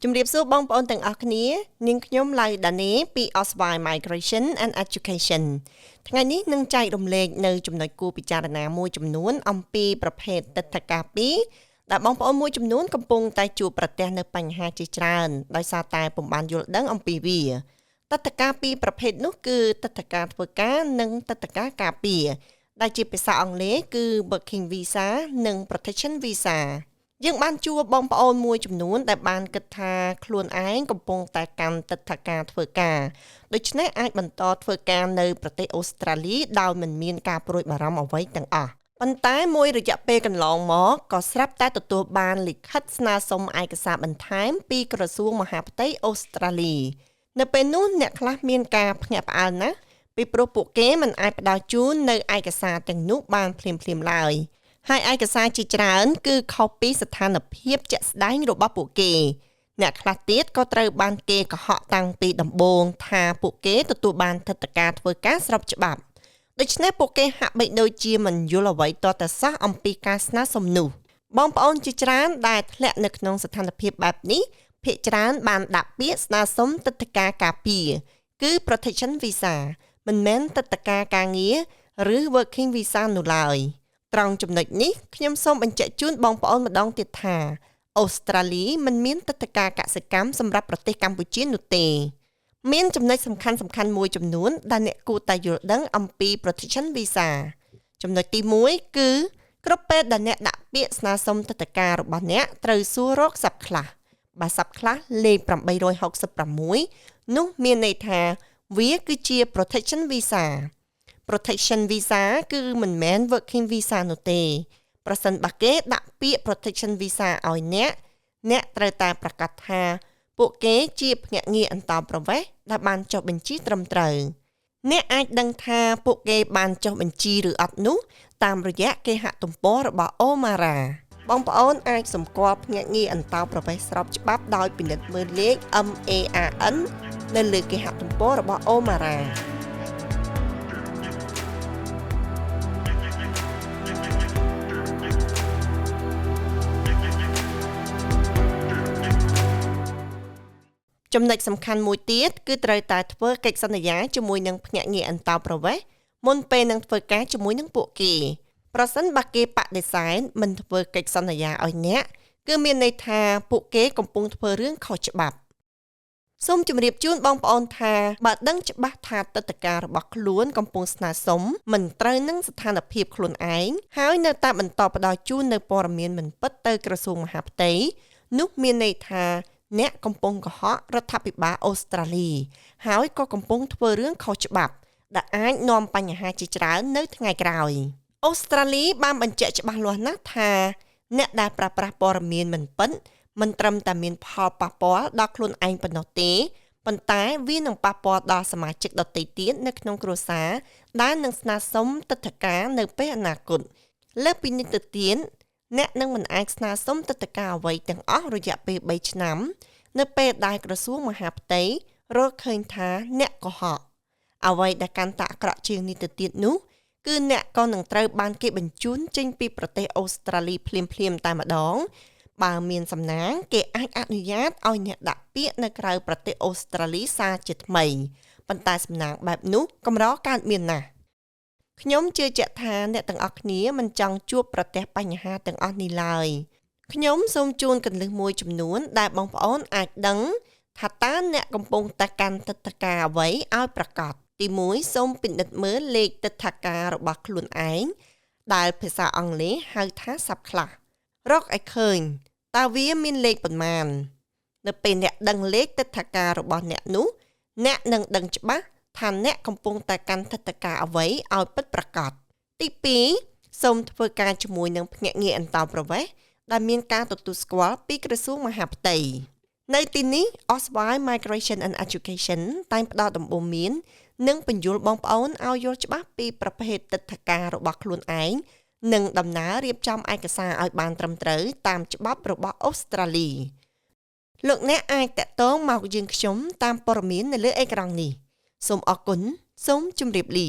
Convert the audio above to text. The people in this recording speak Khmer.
ជំរាបសួរបងប្អូនទាំងអស់គ្នានាងខ្ញុំឡៅដានីពី Osby Migration and Education ថ្ងៃនេះនឹងចែករំលែកនៅចំណុចគួរពិចារណាមួយចំនួនអំពីប្រភេទទិដ្ឋាការពីរដែលបងប្អូនមួយចំនួនកំពុងតែជួបប្រទះនៅបញ្ហាជាច្រើនដោយសារតែពុំបានយល់ដឹងអំពីវាទិដ្ឋាការពីរប្រភេទនោះគឺទិដ្ឋាការធ្វើការនិងទិដ្ឋាការការពារដែលជាភាសាអង់គ្លេសគឺ Working Visa និង Protection Visaយើងបានជួបបងប្អូនមួយចំនួនដែលបានគិតថាខ្លួនឯងកំពុងតែកាន់ទិដ្ឋាការធ្វើការដូច្នេះអាចបន្តធ្វើការនៅប្រទេសអូស្ត្រាលីដោយមិនមានការព្រួយបារម្ភអ្វីទាំងអស់ប៉ុន្តែមួយរយៈពេលកន្លងមកក៏ស្រាប់តែទទួលបានលិខិតស្នើសុំឯកសារបន្ថែមពីក្រសួងមហាផ្ទៃអូស្ត្រាលីនៅពេលនោះអ្នកខ្លះមានការភ្ញាក់ផ្អើលណាស់ពីព្រោះពួកគេមិនអាចផ្ដល់ជូននៅឯកសារទាំងនោះបានភ្លាមៗឡើយហើយឯកសារជាច្រើនគឺខុសពីស្ថានភាពជាក់ស្ដែងរបស់ពួកគេអ្នកខ្លះទៀតក៏ត្រូវបានគេកុហកតាំងពីដំបូងថាពួកគេទទួលបានទិដ្ឋាការធ្វើការស្របច្បាប់ដូច្នេះពួកគេហាក់បីដូចជាមិនយល់អ្វីទាល់តែសោះអំពីការស្នើសុំនោះបងប្អូនជាច្រើនដែលធ្លាក់នៅក្នុងស្ថានភាពបែបនេះភាគច្រើនបានដាក់ពាក្យស្នើសុំទិដ្ឋាការការពារគឺ Protection Visa មិនមែនទិដ្ឋាការការងារឬ Working Visa នោះឡើយត្រង់ចំណុចនេះខ្ញុំសូមបញ្ជាក់ជូនបងប្អូនម្ដងទៀតថាអូស្ត្រាលីមិនមានទិដ្ឋាការកសិកម្មសម្រាប់ប្រទេសកម្ពុជានោះទេមានចំណុចសំខាន់មួយចំនួនដែលអ្នកគួរតែយល់ដឹងអំពី Protection Visa ចំណុចទី1គឺគ្រប់ពេលដែលអ្នកដាក់ពាក្យស្នើសុំទិដ្ឋាការរបស់អ្នកត្រូវសួររកស័ព្ទខ្លះបើស័ព្ទខ្លះលេខ866នោះមានន័យថាវាគឺជា Protection Visa Protection Visa គឺមិនមែន Working Visa នោះទេប្រសិនបើគេដាក់ពាក្យ Protection Visa ឲ្យអ្នកត្រូវតែប្រកាសថាពួកគេជាភ្នាក់ងារអន្តោប្រវេសន៍ដែលបានចុះបញ្ជីត្រឹមត្រូវអ្នកអាចដឹងថាពួកគេបានចុះបញ្ជីឬអត់នោះតាមរយៈគេហទំព័ររបស់ Omara បងប្អូនអាចសម្គាល់ភ្នាក់ងារអន្តោប្រវេសន៍ស្របច្បាប់ដោយពិនិត្យមើលលេខ MARN នៅលើគេហទំព័ររបស់ Omaraចំណុចសំខាន់មួយទៀតគឺត្រូវតែធ្វើកិច្ចសន្យាជាមួយនឹងភ្នាក់ងារអន្តោប្រវេសន៍មុនពេលនឹងធ្វើការជាមួយនឹងពួកគេប្រសិនបើគេបដិសេធមិនធ្វើកិច្ចសន្យាឲ្យអ្នកគឺមានន័យថាពួកគេកំពុងធ្វើរឿងខុសច្បាប់សូមជម្រាបជូនបងប្អូនថាបើដឹងច្បាស់ថាទិដ្ឋាការរបស់ខ្លួនកំពុងស្នើសុំមិនត្រូវនឹងស្ថានភាពខ្លួនឯងហើយនៅតែបន្តផ្ដល់ជូននៅព័ត៌មានមិនពិតទៅក្រសួងមហាផ្ទៃនោះមានន័យថាអ្នកកំពុងកុហករដ្ឋាភិបាលអូស្ត្រាលីហើយក៏កំពុងធ្វើរឿងខុសច្បាប់ដែលអាចនាំបញ្ហាជាច្រើននៅថ្ងៃក្រោយអូស្ត្រាលីបានបញ្ជាក់ច្បាស់លាស់ណាស់ថាអ្នកដែលប្រើប្រាស់ព័ត៌មានមិនពិតមិនត្រឹមតែមានផលប៉ះពាល់ដល់ខ្លួនឯងប៉ុណ្ណោះទេប៉ុន្តែវានឹងប៉ះពាល់ដល់សមាជិកដទៃទៀតនៅក្នុងគ្រួសារដែលនឹងស្នើសុំទិដ្ឋាការនៅពេលអនាគតលើសពីនេះទៅទៀតអ្នកនឹងមិនអាចស្នើសុំទិដ្ឋាការអ្វីទាំងអស់រយៈពេល3ឆ្នាំនៅពេលដែលក្រសួងមហាផ្ទៃរកឃើញថាអ្នកកុហកអ្វីដែលកាន់តែអាក្រក់ជាងនេះទៅទៀតនោះគឺអ្នកក៏នឹងត្រូវបានគេបញ្ជូនចេញពីប្រទេសអូស្ត្រាលីភ្លាមតែម្ដងបើមានសំណាងគេអាចអនុញ្ញាតឲ្យអ្នកដាក់ពាក្យនៅក្រៅប្រទេសអូស្ត្រាលីសារជាថ្មីប៉ុន្តែសំណាងបែបនោះកម្រកើតមានណាស់ខ្ញុំជឿជាក់ថាអ្នកទាំងអស់គ្នាមិនចង់ជួបប្រទះបញ្ហាទាំងអស់នេះឡើយខ្ញុំសូមជូនគន្លឹះមួយចំនួនដែលបងប្អូនអាចដឹងថាតើអ្នកកំពុងតែកាន់ទិដ្ឋាការអ្វីឲ្យប្រកាសទី1សូមពិនិត្យមើលលេខទិដ្ឋាការរបស់ខ្លួនឯងដែលភាសាអង់គ្លេសហៅថាស័ព្ទខ្លះរកឲ្យឃើញតើវាមានលេខប៉ុន្មាននៅពេលអ្នកដឹងលេខទិដ្ឋាការរបស់អ្នកនោះអ្នកនឹងដឹងច្បាស់ថាអ្នកកំពុងតែកាន់ទិដ្ឋាការអ្វីឲ្យពិតប្រាកដទី2សូមធ្វើការជាមួយនឹងភ្នាក់ងារអន្តោប្រវេសន៍ដែលមានការទទួលស្គាល់ពីក្រសួងមហាផ្ទៃនៅទីនេះ Osby Migration and Education តែងផ្ដល់ដំបូន្មាននិងពន្យល់បងប្អូនឲ្យយល់ច្បាស់ពីប្រភេទទិដ្ឋាការរបស់ខ្លួនឯងនិងដំណើររៀបចំឯកសារឲ្យបានត្រឹមត្រូវតាមច្បាប់របស់អូស្ត្រាលីលោកអ្នកអាចតាក់ទងមកយើងខ្ញុំតាមព័ត៌មាននៅលើអេក្រង់នេះសូមអរគុណសូមជម្រាបលា